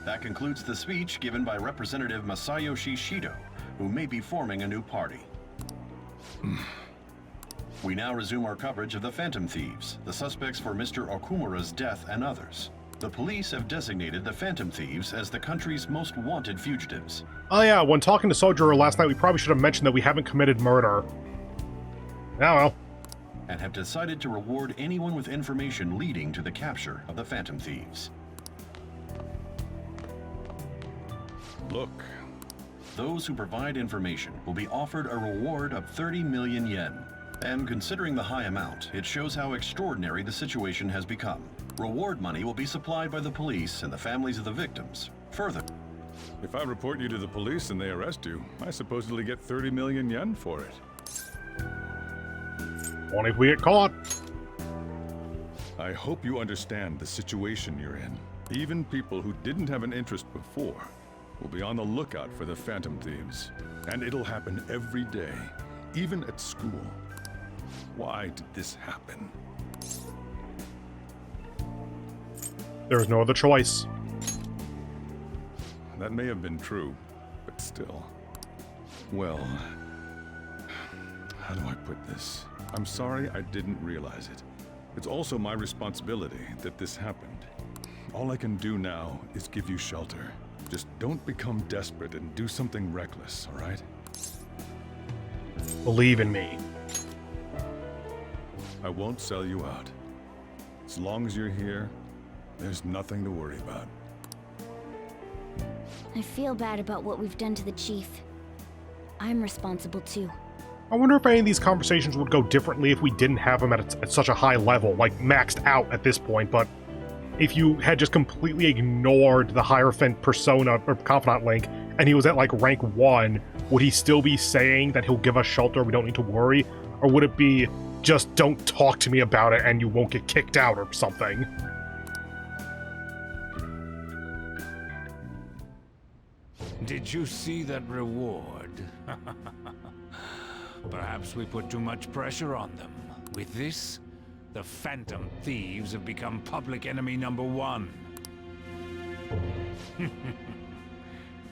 That concludes the speech given by Representative Masayoshi Shido, who may be forming a new party. We now resume our coverage of the Phantom Thieves, the suspects for Mr. Okumura's death and others. The police have designated the Phantom Thieves as the country's most wanted fugitives. Oh yeah, when talking to Sojourner last night, we probably should have mentioned that we haven't committed murder. Oh well. And have decided to reward anyone with information leading to the capture of the Phantom Thieves. Look. Those who provide information will be offered a reward of 30 million yen. And considering the high amount, it shows how extraordinary the situation has become. Reward money will be supplied by the police and the families of the victims. Further, If I report you to the police and they arrest you, I supposedly get 30 million yen for it. Only if we get caught. I hope you understand the situation you're in. Even people who didn't have an interest before will be on the lookout for the Phantom Thieves. And it'll happen every day, even at school. Why did this happen? There's no other choice. That may have been true, but still. Well, how do I put this? I'm sorry I didn't realize it. It's also my responsibility that this happened. All I can do now is give you shelter. Just don't become desperate and do something reckless, all right? Believe in me. I won't sell you out. As long as you're here, there's nothing to worry about. I feel bad about what we've done to the chief. I'm responsible too. I wonder if any of these conversations would go differently if we didn't have him at such a high level, like maxed out at this point, but if you had just completely ignored the Hierophant persona or confidant link, and he was at like rank 1, would he still be saying that he'll give us shelter, we don't need to worry? Or would it be, just don't talk to me about it and you won't get kicked out or something? Did you see that reward? Perhaps we put too much pressure on them. With this, the Phantom Thieves have become public enemy number 1.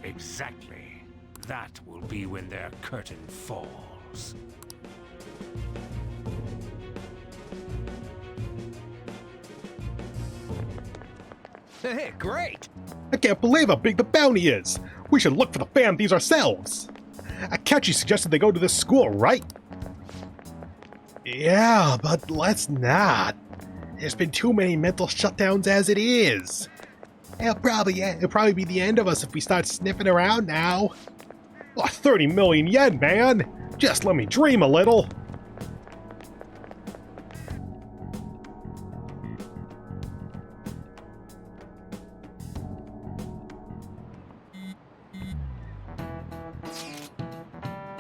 Exactly. That will be when their curtain falls. Hey, great! I can't believe how big the bounty is! We should look for the Phantom Thieves ourselves! Akechi suggested they go to this school, right? Yeah, but let's not. There's been too many mental shutdowns as it is. It'll probably be the end of us if we start sniffing around now. Oh, 30 million yen, man! Just let me dream a little!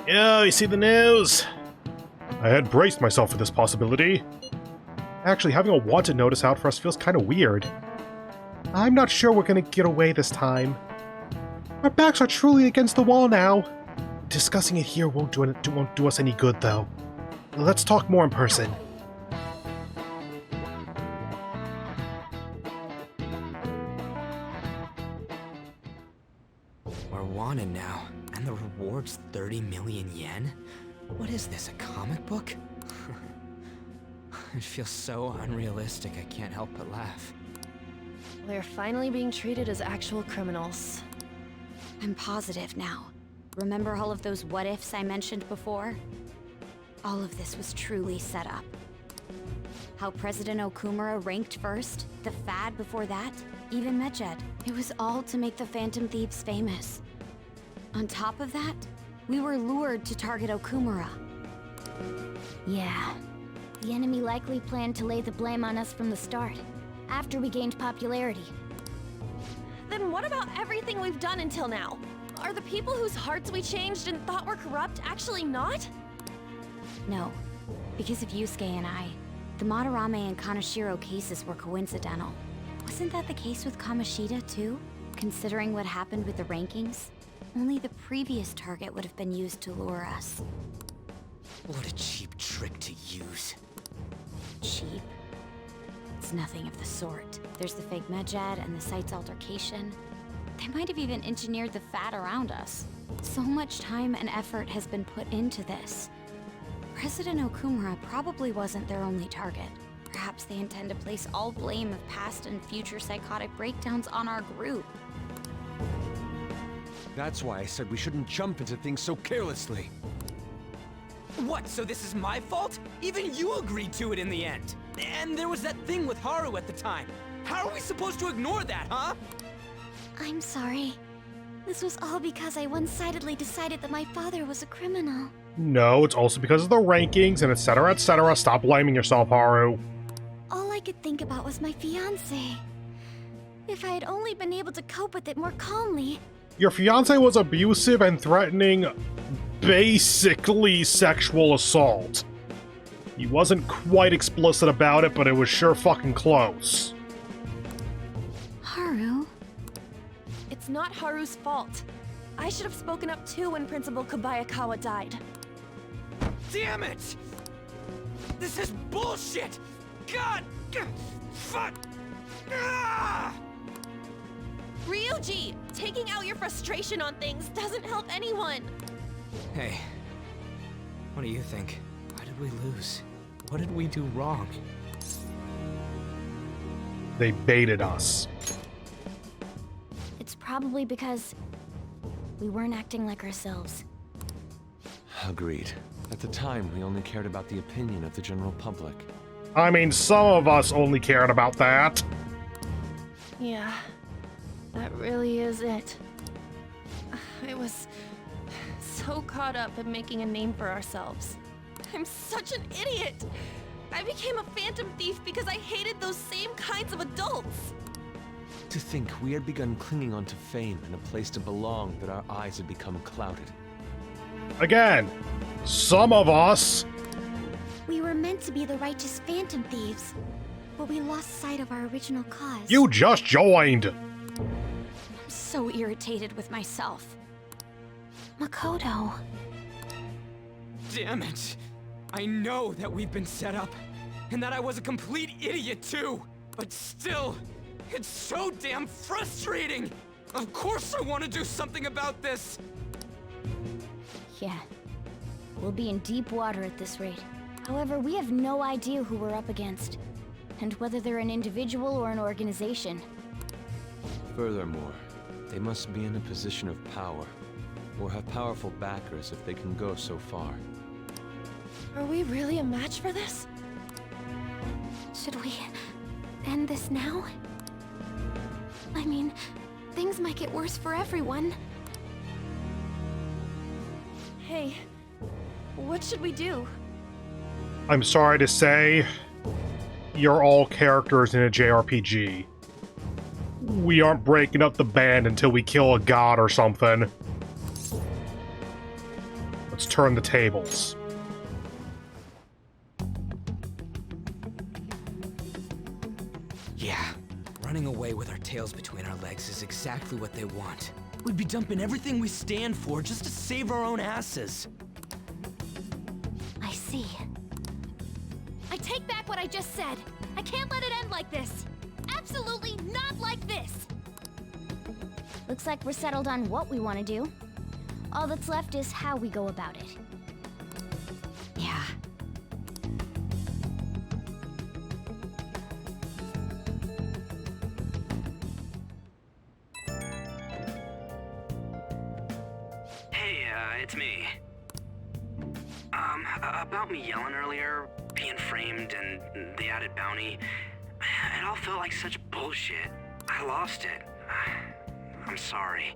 Yo, you see the news? I had braced myself for this possibility. Actually, having a wanted notice out for us feels kind of weird. I'm not sure we're gonna get away this time. Our backs are truly against the wall now. Discussing it here won't do us any good, though. Let's talk more in person. We're wanted now, and the reward's 30 million yen? What is this, a comic book? It feels so unrealistic, I can't help but laugh. We're finally being treated as actual criminals. I'm positive now. Remember all of those what-ifs I mentioned before? All of this was truly set up. How President Okumura ranked first, the Fad before that, even Medjed. It was all to make the Phantom Thieves famous. On top of that, we were lured to target Okumura. Yeah, the enemy likely planned to lay the blame on us from the start, after we gained popularity. Then what about everything we've done until now? Are the people whose hearts we changed and thought were corrupt actually not? No, because of Yusuke and I, the Madarame and Kaneshiro cases were coincidental. Wasn't that the case with Kamoshida too? Considering what happened with the rankings, only the previous target would have been used to lure us. What a cheap trick to use. Cheap? It's nothing of the sort. There's the fake Medjed and the site's altercation. might have even engineered the fat around us. So much time and effort has been put into this. President Okumura probably wasn't their only target. Perhaps they intend to place all blame of past and future psychotic breakdowns on our group. That's why I said we shouldn't jump into things so carelessly. What, so this is my fault? Even you agreed to it in the end. And there was that thing with Haru at the time. How are we supposed to ignore that, huh? I'm sorry. This was all because I one-sidedly decided that my father was a criminal. No, it's also because of the rankings and etc, etc. Stop blaming yourself, Haru. All I could think about was my fiancé. If I had only been able to cope with it more calmly. Your fiancé was abusive and threatening basically sexual assault. He wasn't quite explicit about it, but it was sure fucking close. Haru? It's not Haru's fault. I should have spoken up too when Principal Kobayakawa died. Damn it! This is bullshit! God! Fuck! Ah! Ryuji! Taking out your frustration on things doesn't help anyone! Hey, what do you think? Why did we lose? What did we do wrong? They baited us. It's probably because we weren't acting like ourselves. Agreed. At the time, we only cared about the opinion of the general public. I mean, some of us only cared about that. Yeah, that really is it. I was so caught up in making a name for ourselves. I'm such an idiot! I became a phantom thief because I hated those same kinds of adults! To think we had begun clinging onto fame and a place to belong that our eyes had become clouded. Again, some of us. We were meant to be the righteous phantom thieves, but we lost sight of our original cause. You just joined. I'm so irritated with myself. Makoto. Damn it! I know that we've been set up, and that I was a complete idiot too! But still, it's so damn frustrating! Of course I want to do something about this! Yeah. We'll be in deep water at this rate. However, we have no idea who we're up against, and whether they're an individual or an organization. Furthermore, they must be in a position of power, or have powerful backers if they can go so far. Are we really a match for this? Should we end this now? I mean, things might get worse for everyone. Hey, what should we do? I'm sorry to say, you're all characters in a JRPG. We aren't breaking up the band until we kill a god or something. Let's turn the tables. Yeah, running away with our tails between our legs is exactly what they want. We'd be dumping everything we stand for just to save our own asses. I see. I take back what I just said. I can't let it end like this. Absolutely not like this. Looks like we're settled on what we want to do. All that's left is how we go about it. Yeah. Hey, it's me. About me yelling earlier, being framed, and the added bounty, it all felt like such bullshit. I lost it. I'm sorry.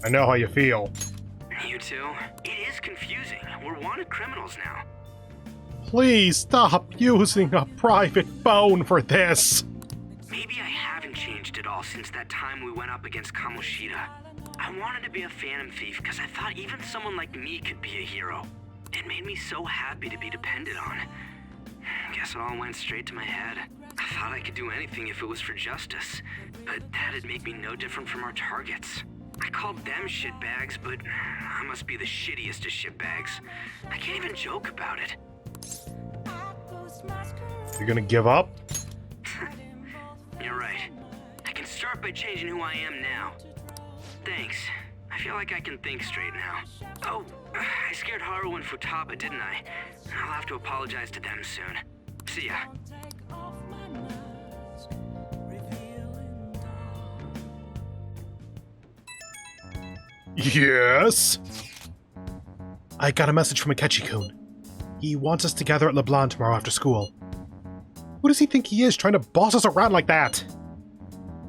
I know how you feel. You too? It is confusing. We're wanted criminals now. Please stop using a private phone for this. Maybe I haven't changed at all since that time we went up against Kamoshida. I wanted to be a phantom thief because I thought even someone like me could be a hero. It made me so happy to be depended on. Guess it all went straight to my head. I thought I could do anything if it was for justice, but that'd make me no different from our targets. I called them shitbags, but I must be the shittiest of shitbags. I can't even joke about it. You're gonna give up? You're right. I can start by changing who I am now. Thanks. I feel like I can think straight now. Oh, I scared Haru and Futaba, didn't I? I'll have to apologize to them soon. See ya. Yes? I got a message from Akechi-kun. He wants us to gather at LeBlanc tomorrow after school. Who does he think he is, trying to boss us around like that?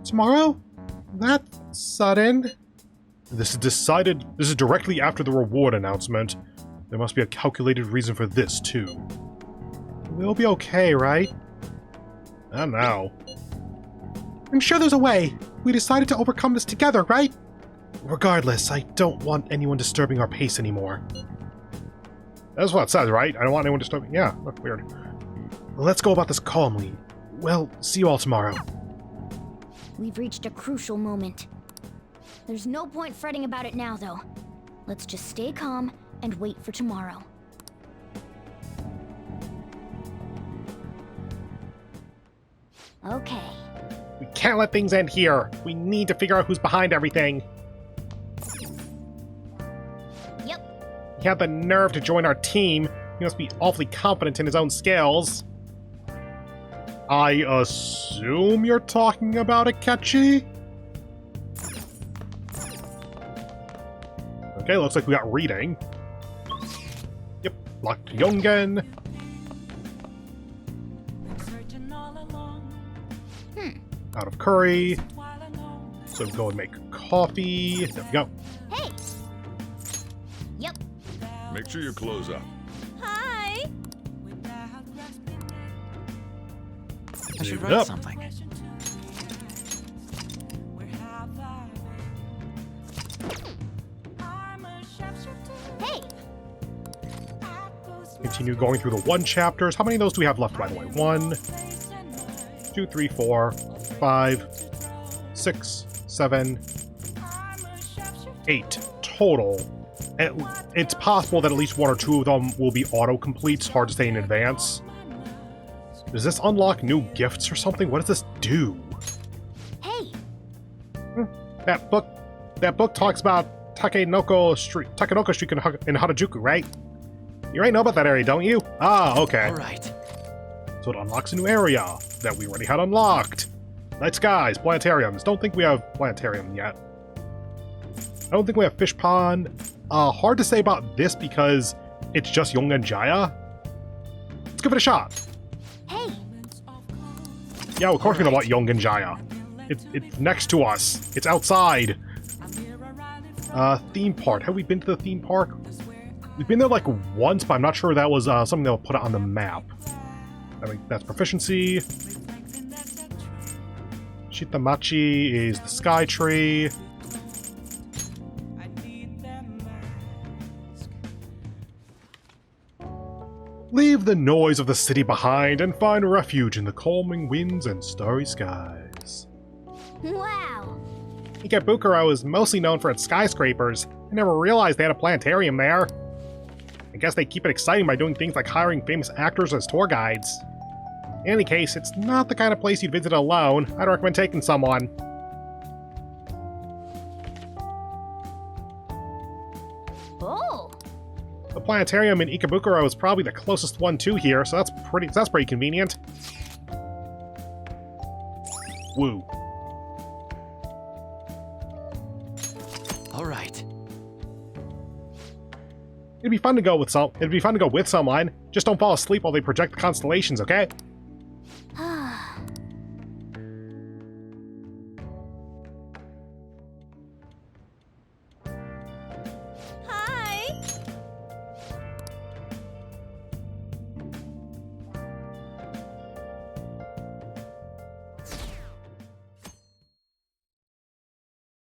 Tomorrow? That sudden? This is directly after the reward announcement. There must be a calculated reason for this, too. We'll be okay, right? I don't know. I'm sure there's a way. We decided to overcome this together, right? Regardless, I don't want anyone disturbing our pace anymore. That's what it says, right? I don't want anyone disturbing... Yeah, that's weird. Let's go about this calmly. Well, see you all tomorrow. We've reached a crucial moment. There's no point fretting about it now, though. Let's just stay calm and wait for tomorrow. Okay. We can't let things end here. We need to figure out who's behind everything. Yep. He had the nerve to join our team. He must be awfully confident in his own skills. I assume you're talking about Akechi? Okay, looks like we got reading. Yep, locked Yungen. Out of curry. So go and make coffee. There we go. Hey! Yep. Make sure you close up. Hi! I should Yep. write something. Hey! Continue going through the 1 chapters. How many of those do we have left, by the way? 1, 2, 3, 4, 5, 6, 7, 8 total. It's possible that at least 1 or 2 of them will be auto-completes. Hard to say in advance. Does this unlock new gifts or something? What does this do? Hey! That book talks about Takenoko Street in Harajuku, right? You already know about that area, don't you? Ah, okay. All right. So it unlocks a new area that we already had unlocked. Night skies, planetariums. Don't think we have planetarium yet. I don't think we have fish pond. Hard to say about this because it's just Yongan Jaya. Let's give it a shot. Hey! Yeah, of course we know about Yongan Jaya. It's next to us. It's outside. Theme park. Have we been to the theme park? We've been there like once, but I'm not sure that was something they'll put on the map. I mean, that's proficiency. Shitamachi is the sky tree. Leave the noise of the city behind and find refuge in the calming winds and starry skies. Wow! Ikebukuro is mostly known for its skyscrapers. I never realized they had a planetarium there. I guess they keep it exciting by doing things like hiring famous actors as tour guides. In any case, it's not the kind of place you'd visit alone. I'd recommend taking someone. Oh! The planetarium in Ikebukuro is probably the closest one to here, so that's pretty convenient. Woo. All right. It'd be fun to go with someone. Just don't fall asleep while they project the constellations, okay?